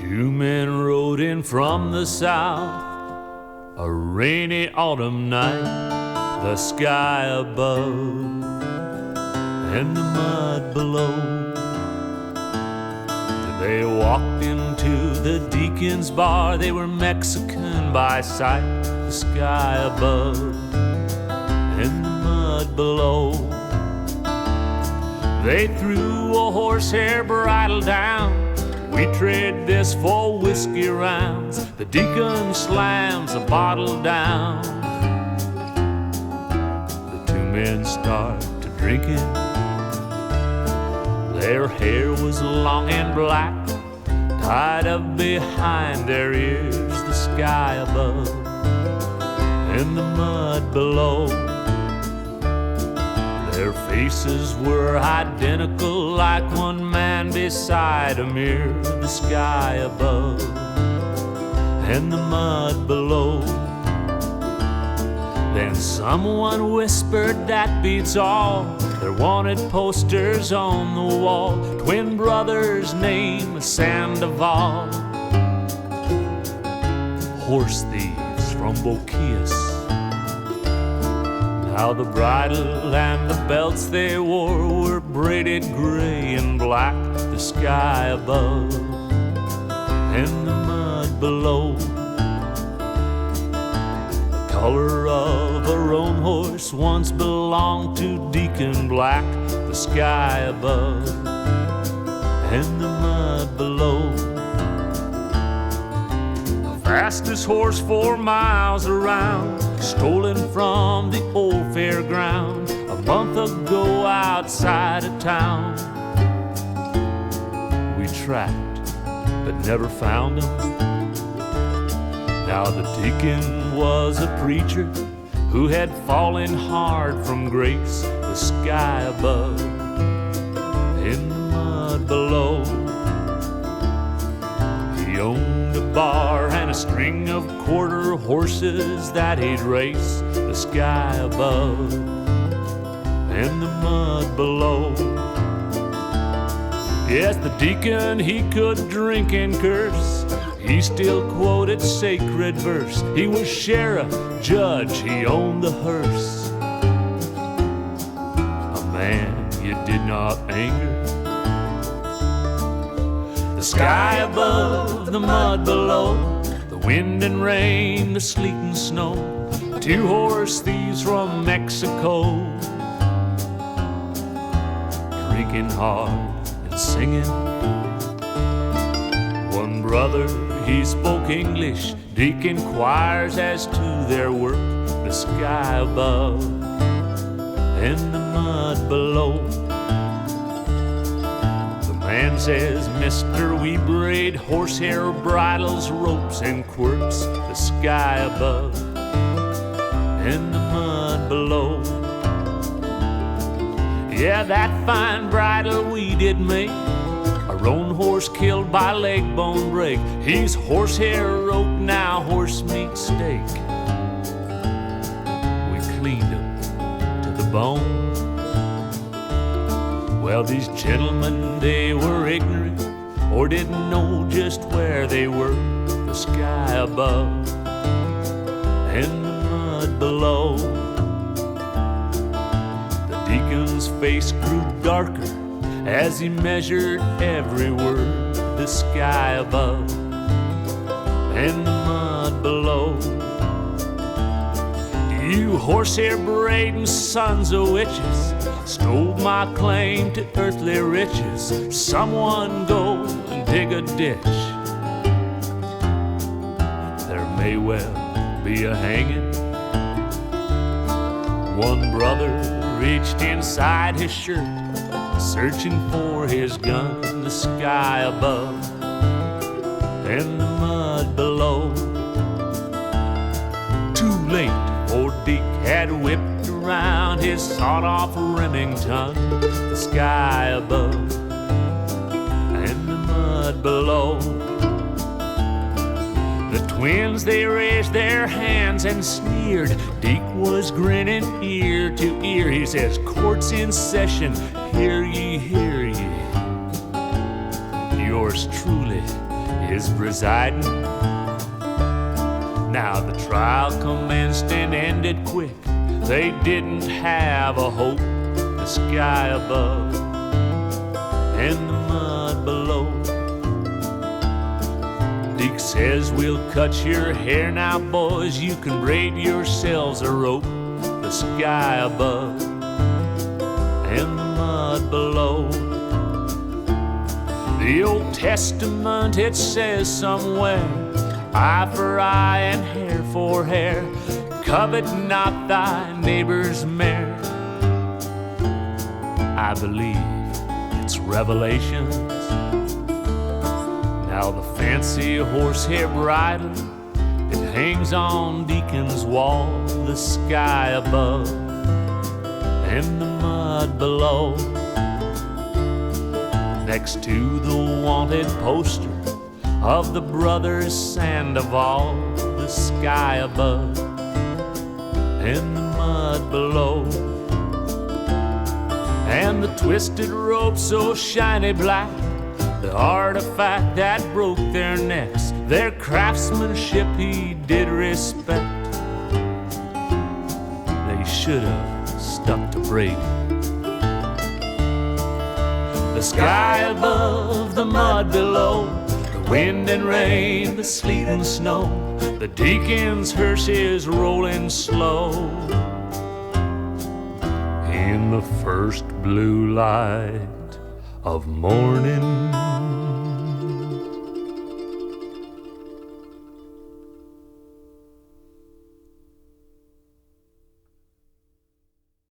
Two men rode in from the south, a rainy autumn night, the sky above and the mud below. They walked into the deacon's bar. They were Mexican by sight, the sky above and the mud below. They threw a horsehair bridle down. We trade this for whiskey rounds. The deacon slams a bottle down. The two men start to drinking. Their hair was long and black, tied up behind their ears, the sky above and the mud below. Their faces were identical, like one man beside a mirror, the sky above and the mud below. Then someone whispered, "That beats all." There wanted posters on the wall, twin brothers named Sandoval. Horse thieves from Boquillas. Now the bridle and the belts they wore were braided gray and black, the sky above and the mud below. The color of a roan horse once belonged to Deacon Black, the sky above and the mud below. The fastest horse 4 miles around, stolen from the old fairground a month ago outside of town. We tracked but never found him. Now the deacon was a preacher who had fallen hard from grace, the sky above and the mud below. He owned a bar and a string of quarter horses that he'd race, the sky above and the mud below. Yes, the deacon, he could drink and curse. He still quoted sacred verse. He was sheriff, judge, he owned the hearse. A man you did not anger. The sky above, the mud below, the wind and rain, the sleet and snow. 2 horse thieves from Mexico, drinking hard and singing. One brother, he spoke English, deacon choirs as to their work, the sky above and the mud below. The man says, "Mister, we braid horsehair bridles, ropes and quirks, the sky above and the mud below." Yeah, that fine bridle we did make, a roan horse killed by leg bone break. He's horsehair rope, now horse meat steak. We cleaned him to the bone. Well, these gentlemen, they were ignorant or didn't know just where they were, the sky above and the mud below. The deacon's face grew darker as he measured every word, the sky above and the mud below. You horsehair braiding sons of witches stole my claim to earthly riches. Someone go and dig a ditch. There may well be a hanging. One brother reached inside his shirt, searching for his gun, the sky above and the mud below. Too late, old Deke had whipped around his sawed-off Remington, the sky above and the mud below. The twins, they raised their hands and sneered. Deke was grinning ear to ear. He says, "Court's in session, hear ye, hear ye." Yours truly is presiding. Now the trial commenced and ended quick. They didn't have a hope. The sky above and the mud below. Deke says, we'll cut your hair now, boys. You can braid yourselves a rope. The sky above and the mud below. The Old Testament, it says somewhere, eye for eye and hair for hair. Covet not thy neighbor's mare. I believe it's Revelations. Now the fancy horsehair bridle, it hangs on Deacon's wall. The sky above and the mud below. Next to the wanted poster of the brothers Sandoval. The sky above and the mud below. And the twisted rope so shiny black, the artifact that broke their necks. Their craftsmanship he did respect. They should have stuck to Brady. The sky above, the mud below, the wind and rain, the sleet and snow. The deacon's hearse is rolling slow. In the first blue light of morning,